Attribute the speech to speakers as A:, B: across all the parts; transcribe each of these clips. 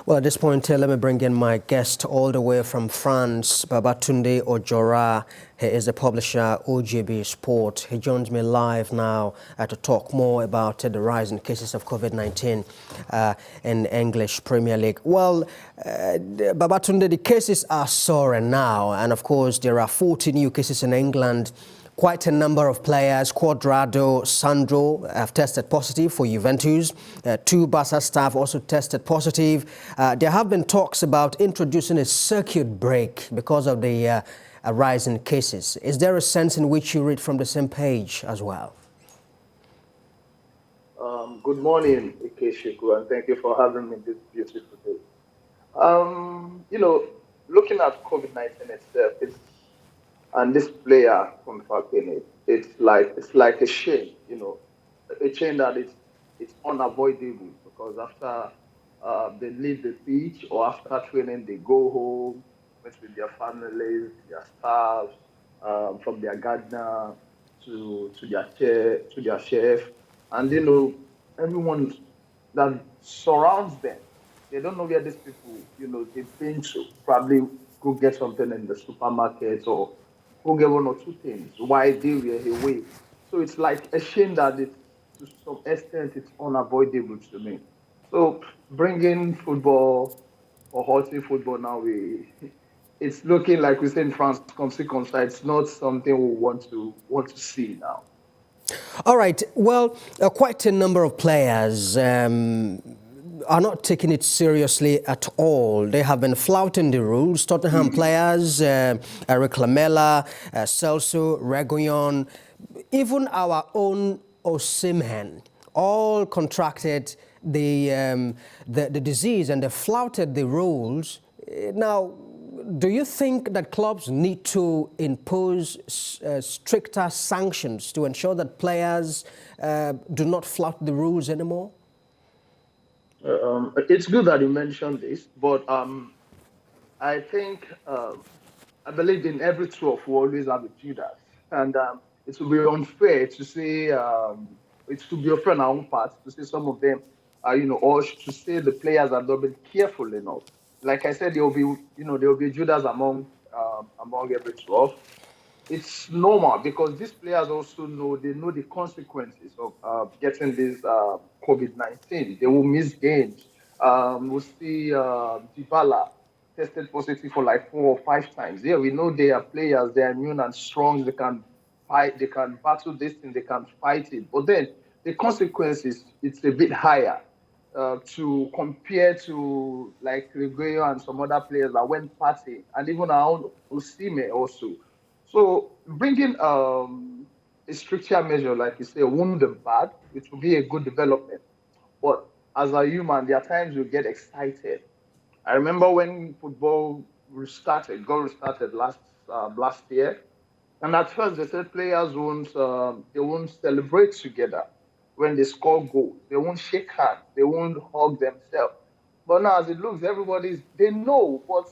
A: Well, at this point, let me bring in my guest all the way from France, Babatunde Ojora. He is the publisher, OGB Sport. He joins me live now to talk more about the rise in cases of COVID-19 in English Premier League. Well, Babatunde, the cases are soaring now, and of course, there are 40 new cases in England. Quite a number of players, Cuadrado, Sandro, have tested positive for Juventus. Two Barca staff also tested positive. There have been talks about introducing a circuit break because of the rise in cases. Is there a sense in which you read from the same page as well?
B: Good morning, Ikeshiku, and thank you for having me this beautiful day. Looking at COVID-19 itself, and this player contracting it, it's like a chain, a chain that it's unavoidable because after they leave the pitch or after training, they go home, meet with their families, their staffs, from their gardener to their chef, and everyone that surrounds them. They don't know where these people, they've been to. Probably go get something in the supermarket or go get one or two things while they were away. So it's like a shame that to some extent it's unavoidable to me. So bringing football or halting football now, it's looking like we say in France, comme ci, comme ça. It's not something we want to see now.
A: All right. Well, quite a number of players are not taking it seriously at all. They have been flouting the rules. Tottenham players, Eric Lamela, Celso, Reguilon, even our own Osimhen, all contracted the disease and they flouted the rules. Now, do you think that clubs need to impose stricter sanctions to ensure that players do not flout the rules anymore?
B: It's good that you mentioned this, but I think I believe in every trough we always have a Judas, and it would be unfair to say it would be unfair on our own part to say some of them, or to say the players have not been careful enough. Like I said, there will be Judas among every trough. It's normal because these players also know the consequences of getting this COVID-19. They will miss games. We'll see Dybala tested positive for like 4 or 5 times. Yeah, we know they are players. They are immune and strong. They can fight. They can battle this thing. They can fight it. But then the consequences, it's a bit higher to compare to like Reguilon and some other players that went party, and even our own Osimhen also. So bringing a stricter measure, like you say, won't be bad. It will be a good development. But as a human, there are times you get excited. I remember when football got restarted last year, and at first they said players won't celebrate together when they score goals. They won't shake hands. They won't hug themselves. But now, as it looks, they know, but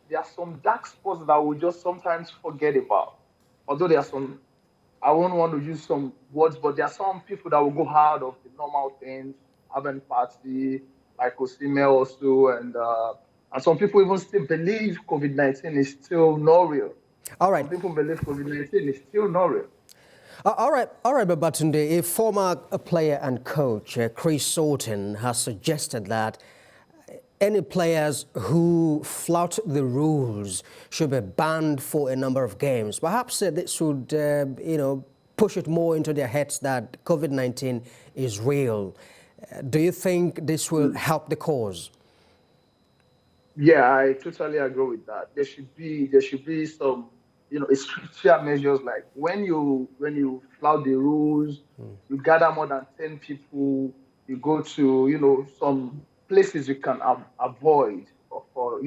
B: there are some dark spots that we just sometimes forget about. Although there are some, I won't want to use some words, but there are some people that will go hard of the normal things, having party, like Osimhen also, and some people even still believe COVID-19 is still not real.
A: All right.
B: Some people believe COVID-19 is still not real.
A: All right, Babatunde, a former player and coach, Chris Sutton, has suggested that any players who flout the rules should be banned for a number of games. Perhaps this would, push it more into their heads that COVID-19 is real. Do you think this will help the cause?
B: Yeah, I totally agree with that. There should be some, stricter measures like when you flout the rules, you gather more than 10 people, you go to, some places you can avoid, or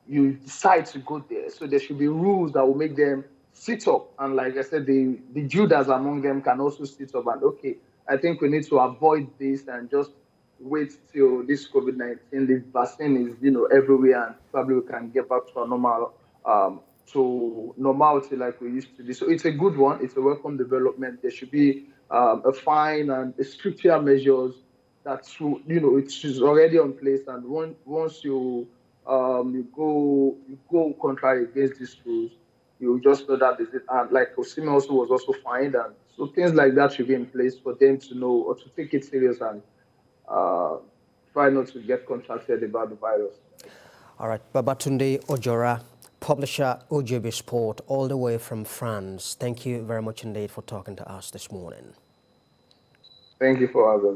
B: you decide to go there. So there should be rules that will make them sit up. And like I said, the Judas among them can also sit up and, okay, I think we need to avoid this and just wait till this COVID-19, the vaccine is, everywhere, and probably we can get back to normality like we used to be. So it's a good one. It's a welcome development. There should be a fine and stricter measures that's it is already on place, and once you go contrary against these rules, you just know that is it. And like Osimhen also was also fined, and so things like that should be in place for them to know or to take it serious and uh, try not to get contracted about the virus.
A: All right, Babatunde Ojora, publisher OJB Sport, all the way from France. Thank you very much indeed for talking to us this morning.
B: Thank you for having me.